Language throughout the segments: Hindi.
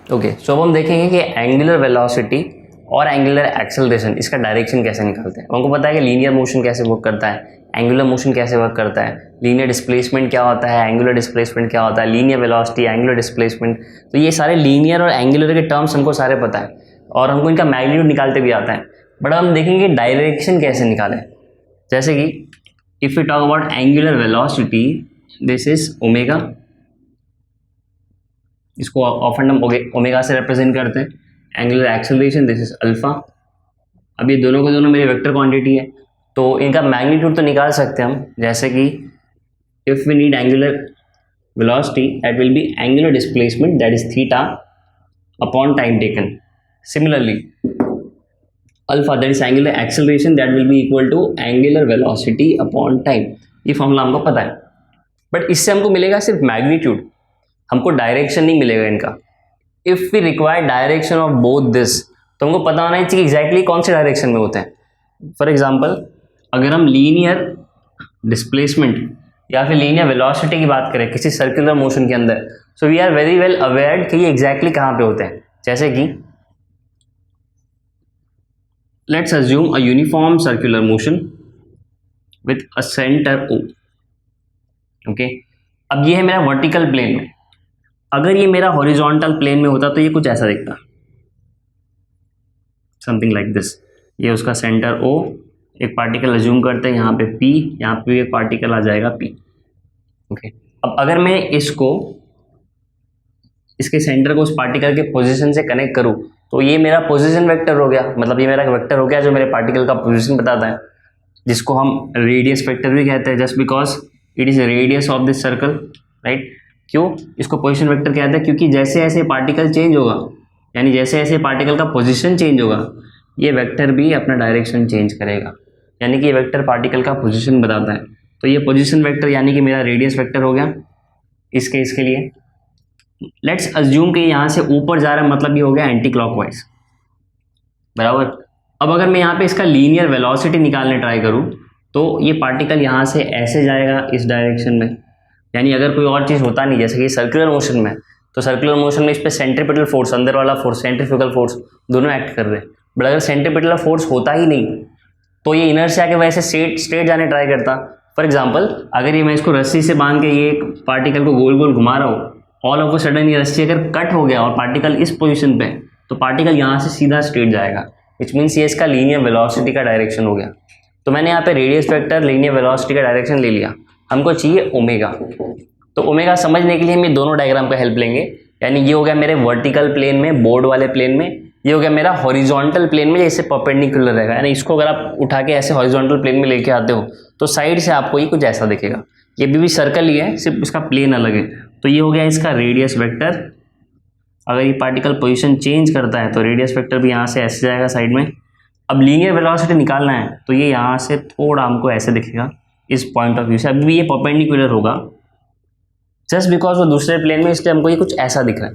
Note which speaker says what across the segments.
Speaker 1: ओके, सो अब हम देखेंगे कि एंगुलर वेलोसिटी और एंगुलर एक्सेलरेशन इसका डायरेक्शन कैसे निकालते हैं। हमको पता है कि लीनियर मोशन कैसे वर्क करता है, एंगुलर मोशन कैसे वर्क करता है, लीनियर डिस्प्लेसमेंट क्या होता है, एंगुलर डिस्प्लेसमेंट क्या होता है, लीनियर वेलोसिटी, एंगुलर डिस्प्लेसमेंट। तो ये सारे लीनियर और एंगुलर के टर्म्स हमको सारे पता है और हमको इनका मैग्नीट्यूड निकालते भी आता है। बट हम देखेंगे डायरेक्शन कैसे निकालें। जैसे कि if you talk about angular velocity, this is omega, इसको ऑफन हम ओमेगा से रिप्रेजेंट करते हैं। Angular acceleration, this is alpha. अब ये दोनों के दोनों मेरी वेक्टर क्वांटिटी है, तो इनका मैग्नीट्यूड तो निकाल सकते हैं हम। जैसे कि if we need angular velocity that will be angular displacement that is theta upon time taken. Similarly alpha that is angular acceleration that will be equal to angular velocity upon time. ये फॉर्मूला हमको पता है, बट इससे हमको मिलेगा सिर्फ मैग्नीट्यूड, हमको डायरेक्शन नहीं मिलेगा इनका। If we require direction of both this, तो हमको पता होना चाहिए एग्जैक्टली कौन से डायरेक्शन में होते हैं। फॉर एग्जांपल अगर हम लीनियर डिस्प्लेसमेंट या फिर लीनियर वेलोसिटी की बात करें किसी सर्कुलर मोशन के अंदर, so we are very well aware कि ये एग्जैक्टली कहाँ पे होते हैं। जैसे कि let's assume a uniform circular motion with a centre O। Okay, अब ये है मेरा वर्टिकल प्लेन में। अगर ये मेरा हॉरिजॉन्टल प्लेन में होता तो ये कुछ ऐसा दिखता, समथिंग लाइक दिस। ये उसका सेंटर O, एक पार्टिकल अज्यूम करते हैं यहाँ पे P, यहाँ पे भी एक पार्टिकल आ जाएगा P। ओके, अब अगर मैं इसके सेंटर को उस पार्टिकल के पोजीशन से कनेक्ट करूँ तो ये मेरा पोजीशन वेक्टर हो गया, मतलब ये मेरा वेक्टर हो गया जो मेरे पार्टिकल का पोजीशन बताता है, जिसको हम रेडियस वेक्टर भी कहते हैं, just because it is radius of this circle, right. क्यों इसको पोजीशन वेक्टर कहते हैं? क्योंकि जैसे जैसे पार्टिकल चेंज होगा, यानी जैसे जैसे पार्टिकल का पोजीशन चेंज होगा, ये वेक्टर भी अपना डायरेक्शन चेंज करेगा, यानी कि ये वेक्टर पार्टिकल का पोजीशन बताता है। तो ये पोजीशन वेक्टर यानी कि मेरा रेडियस वेक्टर हो गया इस केस के लिए। लेट्स अज्यूम कि यहाँ से ऊपर जा रहा है, मतलब ये हो गया एंटी क्लॉकवाइज, बराबर। अब अगर मैं यहाँ पे इसका लीनियर वेलोसिटी निकालने ट्राई करूँ तो ये पार्टिकल यहाँ से ऐसे जाएगा इस डायरेक्शन में, यानी अगर कोई और चीज़ होता नहीं, जैसे कि सर्कुलर मोशन में, तो सर्कुलर मोशन में इस पर सेंट्रीपिटल फोर्स, अंदर वाला फोर्स, सेंट्रीफ्यूगल फोर्स, दोनों एक्ट कर रहे हैं। बट अगर सेंट्रीपिटल फोर्स होता ही नहीं तो ये इनर्शिया के वजह से स्ट्रेट जाने ट्राई करता। फॉर एग्जाम्पल अगर ये मैं इसको रस्सी से बांध के ये पार्टिकल को गोल गोल घुमा रहा हूँ, ऑल ऑफ अ सडन ये रस्सी अगर कट हो गया और पार्टिकल इस पोजीशन पे, तो पार्टिकल यहाँ से सीधा स्ट्रेट जाएगा, विच मीन्स ये इसका लीनियर वेलोसिटी का डायरेक्शन हो गया। तो मैंने यहाँ पे रेडियस वेक्टर, लीनियर वेलोसिटी का डायरेक्शन ले लिया, हमको चाहिए ओमेगा। तो ओमेगा समझने के लिए हम ये दोनों डायग्राम का हेल्प लेंगे, यानी ये हो गया मेरे वर्टिकल प्लेन में, बोर्ड वाले प्लेन में, ये हो गया मेरा हॉरिजॉन्टल प्लेन में, जैसे परपेंडिकुलर रहेगा, यानी इसको अगर आप उठा के ऐसे हॉरिजॉन्टल प्लेन में लेके आते हो तो साइड से आपको ये कुछ ऐसा दिखेगा। ये भी सर्कल ही है, सिर्फ इसका प्लेन अलग है। तो ये हो गया इसका रेडियस वेक्टर। अगर ये पार्टिकल पोजीशन चेंज करता है तो रेडियस वेक्टर भी यहाँ से ऐसे जाएगा साइड में। अब लीनियर वेलोसिटी निकालना है तो ये यहाँ से थोड़ा हमको ऐसे दिखेगा इस पॉइंट ऑफ व्यू से। अभी भी ये परपेंडिकुलर होगा जस्ट बिकॉज वो दूसरे प्लेन में, इसलिए हमको ये कुछ ऐसा दिख रहा है,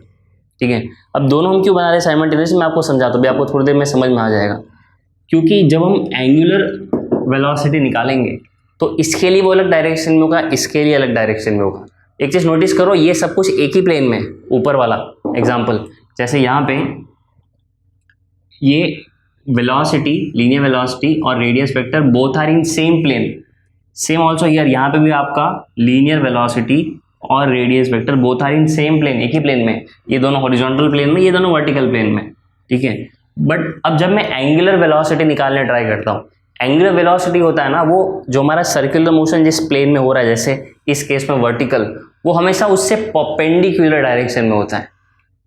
Speaker 1: ठीक है। अब दोनों हम क्यों बना रहे हैं साइमल्टेनियसली, मैं आपको समझाता हूँ, आपको थोड़ी देर में समझ में आ जाएगा। क्योंकि जब हम एंगुलर वेलोसिटी निकालेंगे तो इसके लिए वो अलग डायरेक्शन में होगा, इसके लिए अलग डायरेक्शन में होगा। एक चीज़ नोटिस करो, ये सब कुछ एक ही प्लेन में, ऊपर वाला एग्जाम्पल, जैसे यहाँ पे ये वेलोसिटी, लीनियर वेलोसिटी और radius vector both are in same plane. Same also here, यहाँ पे भी आपका लीनियर वेलोसिटी और radius vector both are in same plane, एक ही प्लेन में, ये दोनों हॉरिजॉन्टल प्लेन में, ये दोनों वर्टिकल प्लेन में, ठीक है। बट अब जब मैं एंगुलर वेलोसिटी निकालने ट्राई करता हूँ, एंगुलर वेलोसिटी होता है ना वो जो हमारा सर्कुलर मोशन जिस प्लेन में हो रहा है, जैसे इस केस में वर्टिकल, वो हमेशा उससे परपेंडिकुलर डायरेक्शन में होता है,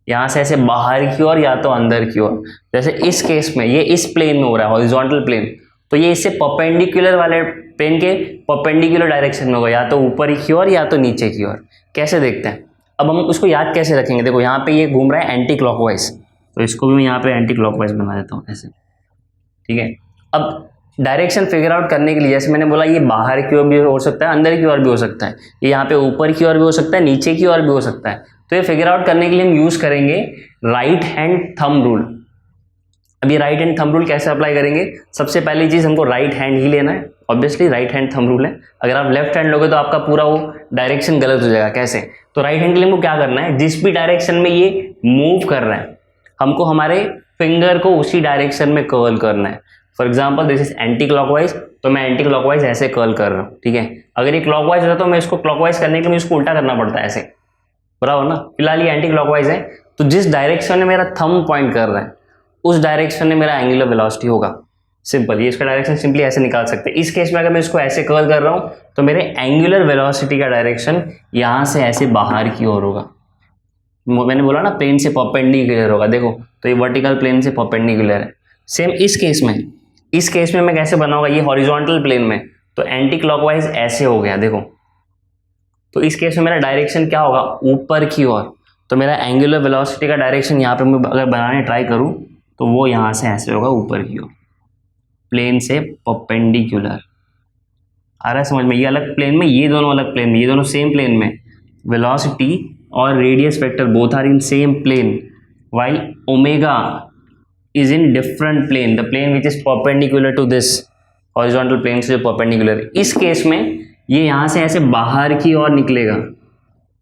Speaker 1: यहाँ से ऐसे बाहर की ओर या तो अंदर की ओर। जैसे इस केस में ये इस प्लेन में हो रहा है, हॉरिजॉन्टल प्लेन, तो ये इससे परपेंडिकुलर वाले प्लेन के परपेंडिकुलर डायरेक्शन में होगा, या तो ऊपर की ओर या तो नीचे की ओर। कैसे देखते हैं, अब हम उसको याद कैसे रखेंगे? देखो यहाँ पे ये घूम रहा है एंटी क्लॉकवाइज, तो इसको भी मैं यहाँ पे एंटी क्लॉकवाइज बना देता हूँ ऐसे, ठीक है। अब डायरेक्शन फिगर आउट करने के लिए, जैसे मैंने बोला, ये बाहर की ओर भी हो सकता है, अंदर की ओर भी हो सकता है, ये यहाँ पे ऊपर की ओर भी हो सकता है, नीचे की ओर भी हो सकता है। तो ये फिगर आउट करने के लिए हम यूज करेंगे राइट हैंड थंब रूल। अब ये राइट हैंड थंब रूल कैसे अप्लाई करेंगे? सबसे पहली चीज हमको राइट हैंड ही लेना है, obviously right hand thumb rule है। अगर आप लेफ्ट हैंड लोगे तो आपका पूरा वो डायरेक्शन गलत हो जाएगा। कैसे? तो राइट हैंड के लिए हमको क्या करना है, जिस भी डायरेक्शन में ये मूव कर रहा है हमको हमारे फिंगर को उसी डायरेक्शन में कर्ल करना है। For example this is anti clockwise, तो मैं एंटी क्लॉकवाइज ऐसे कर्ल कर रहा हूँ, ठीक है। अगर ये क्लॉकवाइज होता तो मैं इसको क्लॉकवाइज करने के लिए मुझे इसको उल्टा करना पड़ता है ऐसे, बराबर ना। फिलहाल ये एंटी क्लॉकवाइज है, तो जिस डायरेक्शन में मेरा थंब पॉइंट कर रहा है उस डायरेक्शन में मेरा एंगुलर वेलोसिटी होगा। सिंपल, ये इसका डायरेक्शन सिंपली ऐसे निकाल सकते हैं। इस केस में अगर मैं इसको ऐसे कर्ल कर रहा हूँ तो मेरे एंगुलर वेलोसिटी का डायरेक्शन यहाँ से ऐसे बाहर की ओर होगा। मैंने बोला ना प्लेन से परपेंडिकुलर होगा, देखो तो ये वर्टिकल प्लेन से परपेंडिकुलर है। सेम इस केस में मैं कैसे बनाऊंगा, ये हॉरिजॉन्टल प्लेन में, तो एंटी क्लॉकवाइज ऐसे हो गया, देखो। तो इस केस में मेरा डायरेक्शन क्या होगा, ऊपर की ओर। तो मेरा एंगुलर वेलोसिटी का डायरेक्शन यहाँ पे मैं अगर बनाने ट्राई करूँ तो वो यहाँ से ऐसे होगा ऊपर की ओर, प्लेन से परपेंडिकुलर। आ रहा है समझ में? ये अलग प्लेन में, ये दोनों अलग प्लेन में, ये दोनों सेम प्लेन में। वेलोसिटी और radius vector both are in same plane while omega is in different plane, the plane which is perpendicular to this horizontal plane से जो perpendicular है। इस केस में ये यहाँ से ऐसे बाहर की ओर निकलेगा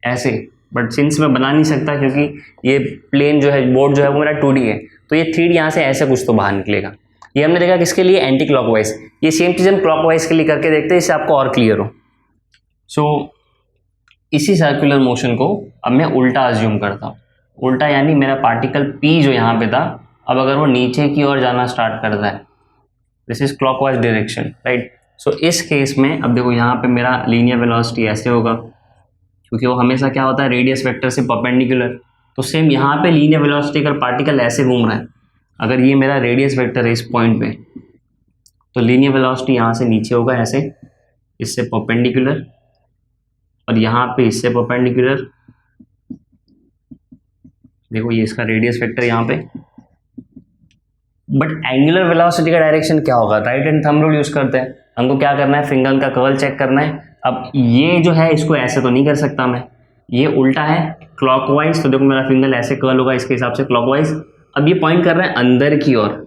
Speaker 1: ऐसे, बट सिंस मैं बना नहीं सकता क्योंकि ये प्लेन जो है, बोर्ड जो है वो मेरा 2D है, तो ये 3D यहाँ से ऐसे कुछ तो बाहर निकलेगा। ये हमने देखा किसके लिए, एंटी क्लॉकवाइज। ये सेम चीज़ हम क्लॉकवाइज के लिए करके देखते हैं, इससे आपको और क्लियर हो। सो इसी सर्कुलर मोशन को अब मैं उल्टा अज्यूम करता हूँ। उल्टा यानी मेरा पार्टिकल P जो यहाँ पे था, अब अगर वो नीचे की ओर जाना स्टार्ट करता है, this is clockwise direction, right. So इस केस में अब देखो यहाँ पे मेरा लीनियर वेलोसिटी ऐसे होगा, क्योंकि वो हमेशा क्या होता है, रेडियस वेक्टर से परपेंडिकुलर। तो सेम यहाँ पे लीनियर वेलोसिटी अगर पार्टिकल ऐसे घूम रहा है, अगर ये मेरा रेडियस वेक्टर है इस पॉइंट पे, तो लीनियर वेलोसिटी यहाँ से नीचे होगा ऐसे, इससे परपेंडिकुलर, और यहाँ पे इससे परपेंडिकुलर। देखो ये इसका रेडियस वेक्टर यहाँ पे। बट एंगुलर वेलोसिटी का डायरेक्शन क्या होगा, right hand thumb rule use करते हैं। हमको क्या करना है, फिंगर का कर्ल चेक करना है। अब ये जो है इसको ऐसे तो नहीं कर सकता मैं, ये उल्टा है क्लॉकवाइज, तो देखो मेरा फिंगर ऐसे कर्ल होगा इसके हिसाब से क्लॉकवाइज। अब ये पॉइंट कर रहा है अंदर की ओर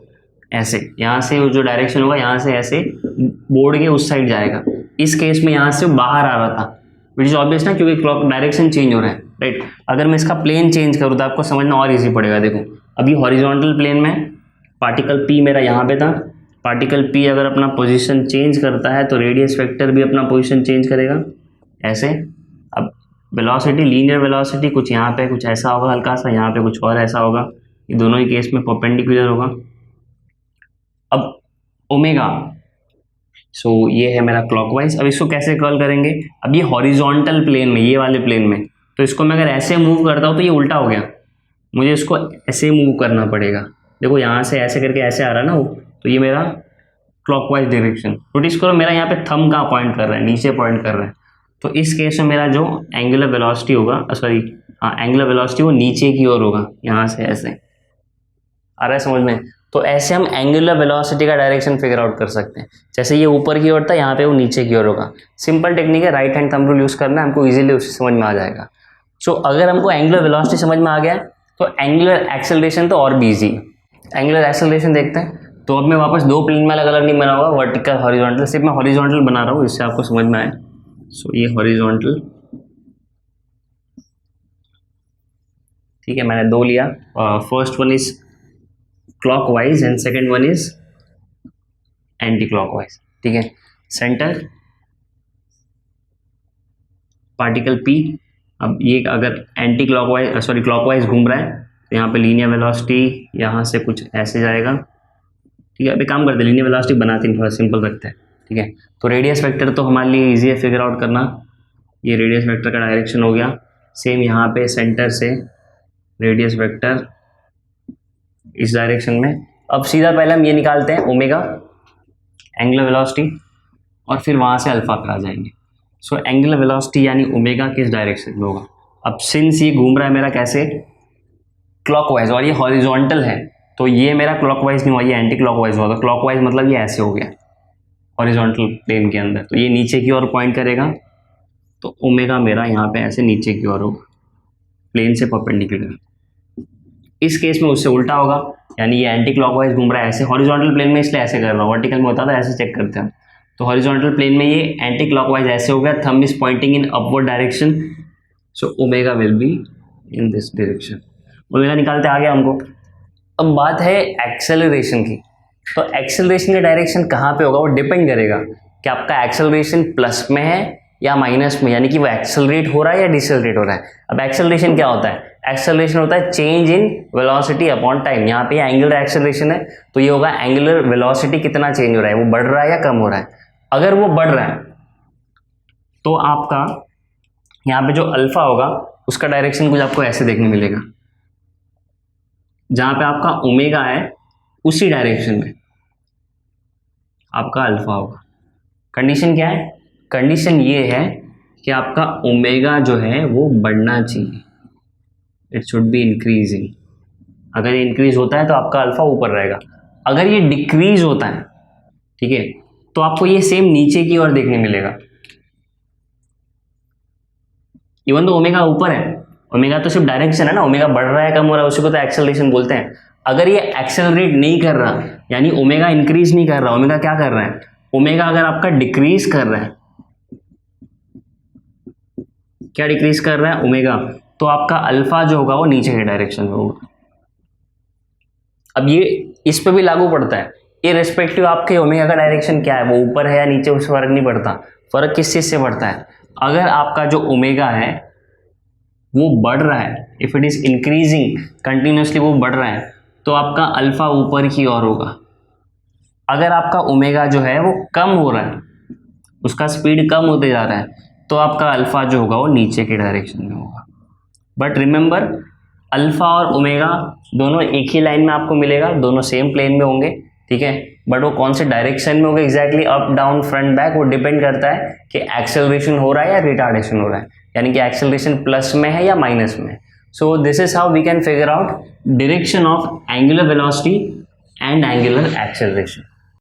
Speaker 1: ऐसे, यहाँ से जो डायरेक्शन होगा यहाँ से ऐसे बोर्ड के उस साइड जाएगा। इस केस में यहाँ से बाहर आ रहा था, विच इज ऑब्वियस ना, क्योंकि क्लॉक डायरेक्शन चेंज हो रहा है, राइट। अगर मैं इसका प्लेन चेंज करूँ तो आपको समझना और इजी पड़ेगा। देखो अभी हॉरिजॉन्टल प्लेन में पार्टिकल P मेरा यहाँ पे था, पार्टिकल P अगर अपना पोजीशन चेंज करता है तो रेडियस वेक्टर भी अपना पोजीशन चेंज करेगा ऐसे। अब वेलोसिटी, लीनियर वेलोसिटी कुछ यहाँ पे कुछ ऐसा होगा हल्का सा, यहाँ पे कुछ और ऐसा होगा, ये दोनों ही केस में परपेंडिकुलर होगा। अब ओमेगा, सो ये है मेरा क्लॉकवाइज। अब इसको कैसे कर्ल करेंगे, अब ये हॉरिजॉन्टल प्लेन में, ये वाले प्लेन में, तो इसको मैं अगर ऐसे मूव करता हूँ तो ये उल्टा हो गया, मुझे इसको ऐसे मूव करना पड़ेगा। देखो यहाँ से ऐसे करके ऐसे आ रहा है ना वो, तो ये मेरा क्लॉकवाइज डायरेक्शन। नोटिस करो मेरा यहाँ पे थंब कहाँ पॉइंट कर रहा है, नीचे पॉइंट कर रहा है। तो इस केस में मेरा जो एंगुलर वेलोसिटी होगा, सॉरी हाँ, एंगुलर वेलोसिटी वो नीचे की ओर होगा, यहाँ से ऐसे। आ रहा है समझ में? तो ऐसे हम एंगुलर वेलोसिटी का डायरेक्शन फिगर आउट कर सकते हैं। जैसे ये ऊपर की ओर था, यहाँ पे वो नीचे की ओर होगा। सिंपल टेक्निक है, right hand thumb rule use करना है, हमको इजीली उससे समझ में आ जाएगा। सो अगर हमको एंगुलर वेलोसिटी समझ में आ गया तो एंगुलर एक्सेलरेशन तो और भी ईजी है। एंगुलर एक्सेलरेशन देखते हैं। तो अब मैं वापस दो प्लेन में अलग अलग नहीं बनाऊंगा, वर्टिकल हॉरिजॉन्टल, सिर्फ मैं हॉरिजॉन्टल बना रहा हूँ, इससे आपको समझ में आए। सो ये हॉरिजॉन्टल, ठीक है, मैंने दो लिया। First one is clockwise and second one is anti clockwise, ठीक है। सेंटर पार्टिकल P, अब ये अगर एंटी क्लॉकवाइज सॉरी क्लॉकवाइज घूम रहा है तो यहाँ पे लीनियर वेलोसिटी यहाँ से कुछ ऐसे जाएगा, ठीक है। अभी काम करते हैं, लीनियर वेलोसिटी बनाते हैं, थोड़ा सिंपल रखते हैं, ठीक है। तो रेडियस वेक्टर तो हमारे लिए इजी है फिगर आउट करना, ये रेडियस वेक्टर का डायरेक्शन हो गया। सेम यहाँ पे सेंटर से रेडियस वेक्टर इस डायरेक्शन में। अब सीधा पहले हम ये निकालते हैं ओमेगा एंगुलर वेलोसिटी, और फिर वहाँ से अल्फा पर आ जाएंगे। सो एंगुलर वेलोसिटी यानी ओमेगा किस डायरेक्शन में होगा। अब सिंस ये घूम रहा है मेरा कैसे, क्लॉकवाइज, और ये हॉरिजॉन्टल है, तो ये मेरा क्लॉकवाइज नहीं हुआ, ये एंटी क्लॉकवाइज हुआ। तो क्लॉकवाइज मतलब ये ऐसे हो गया हॉरिजॉन्टल प्लेन के अंदर, तो ये नीचे की ओर पॉइंट करेगा, तो ओमेगा मेरा यहाँ पे ऐसे नीचे की ओर होगा, प्लेन से परपेंडिकुलर। इस केस में उससे उल्टा होगा, यानी ये एंटी क्लॉकवाइज घूम रहा है ऐसे हॉरिजॉन्टल प्लेन में, इसलिए ऐसे कर रहा हूँ, वर्टिकल में होता था ऐसे चेक करते हैं। तो हॉरिजॉन्टल प्लेन में ये एंटी क्लॉकवाइज ऐसे हो गया, thumb is pointing in upward direction, so omega will be in this direction. Omega निकालते आ गया हमको। अब बात है एक्सेलरेशन की। तो एक्सेलरेशन का डायरेक्शन कहाँ पे होगा, वो डिपेंड करेगा कि आपका एक्सेलरेशन प्लस में है या माइनस में, यानी कि वो एक्सेलरेट हो रहा है या डिसेलरेट हो रहा है। अब एक्सेलरेशन क्या होता है, एक्सेलरेशन होता है change in velocity upon time. यहाँ पे एंगुलर एक्सेलरेशन है तो ये होगा एंगुलर वेलोसिटी कितना चेंज हो रहा है, वो बढ़ रहा है या कम हो रहा है। अगर वो बढ़ रहा है तो आपका यहाँ पे जो अल्फा होगा उसका डायरेक्शन कुछ आपको ऐसे देखने मिलेगा, जहां पे आपका ओमेगा है उसी डायरेक्शन में आपका अल्फा होगा। कंडीशन क्या है, कंडीशन ये है कि आपका ओमेगा जो है वो बढ़ना चाहिए, इट शुड बी इंक्रीजिंग। अगर ये इंक्रीज होता है तो आपका अल्फा ऊपर रहेगा, अगर ये डिक्रीज होता है, ठीक है, तो आपको ये सेम नीचे की ओर देखने मिलेगा। इवन तो ओमेगा ऊपर है, ओमेगा तो सिर्फ डायरेक्शन है ना, ओमेगा बढ़ रहा है कम हो रहा है उसी को तो एक्सेलरेशन बोलते हैं। अगर ये एक्सेलरेट नहीं कर रहा, यानी ओमेगा इंक्रीज नहीं कर रहा, ओमेगा क्या कर रहा है, ओमेगा अगर आपका डिक्रीज कर रहा है, क्या डिक्रीज कर रहा है ओमेगा, तो आपका अल्फा जो होगा वो नीचे के डायरेक्शन में होगा। अब ये इस पे भी लागू पड़ता है, इररिस्पेक्टिव आपके ओमेगा का डायरेक्शन क्या है, वो ऊपर है या नीचे, उससे फर्क नहीं पड़ता। फर्क किस चीज से पड़ता है, अगर आपका जो ओमेगा है वो बढ़ रहा है, if it is increasing continuously, वो बढ़ रहा है, तो आपका अल्फा ऊपर की ओर होगा। अगर आपका ओमेगा जो है वो कम हो रहा है, उसका स्पीड कम होते जा रहा है, तो आपका अल्फा जो होगा वो नीचे के डायरेक्शन में होगा। बट रिमेंबर, अल्फा और ओमेगा दोनों एक ही लाइन में आपको मिलेगा, दोनों सेम प्लेन में होंगे, ठीक है, बट वो कौन से डायरेक्शन में होंगे exactly, up down front back, वो डिपेंड करता है कि एक्सेलरेशन हो रहा है या रिटार्डेशन हो रहा है, यानी कि एक्सेलरेशन प्लस में है या माइनस में। So this is how we can figure out direction of angular velocity and angular acceleration.